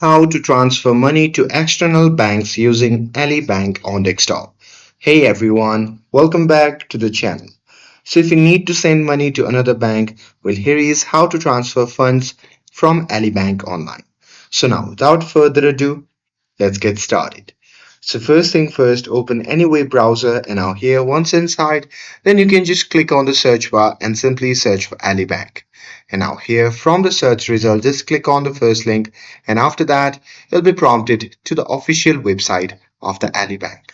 How to transfer money to external banks using Ali Bank on desktop. Hey everyone, welcome back to the channel. So if you need to send money to another bank, well here is how to transfer funds from Ali Bank online. So now without further ado, let's get started. So first thing first, open any web browser and now here once inside, then you can just click on the search bar and simply search for Ali Bank. And now here from the search result, just click on the first link and after that, you'll be prompted to the official website of the Ali Bank.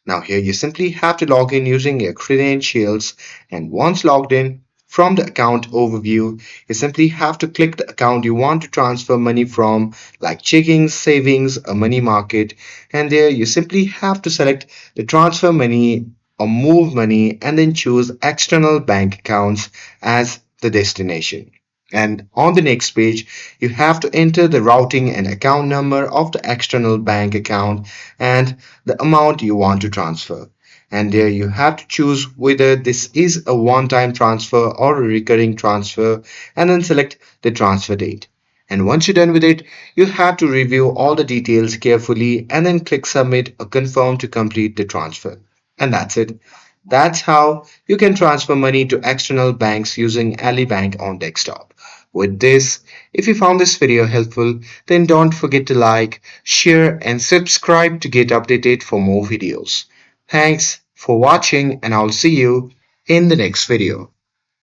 Now here you simply have to log in using your credentials and once logged in, from the account overview, you simply have to click the account you want to transfer money from like checking, savings, a money market, and there you simply have to select the transfer money or move money and then choose external bank accounts as the destination. And on the next page, you have to enter the routing and account number of the external bank account and the amount you want to transfer. And there you have to choose whether this is a one-time transfer or a recurring transfer and then select the transfer date. And once you're done with it, you have to review all the details carefully and then click submit or confirm to complete the transfer. And that's it. That's how you can transfer money to external banks using Ali Bank on desktop. With this, if you found this video helpful, then don't forget to like, share and subscribe to get updated for more videos. Thanks for watching and I'll see you in the next video.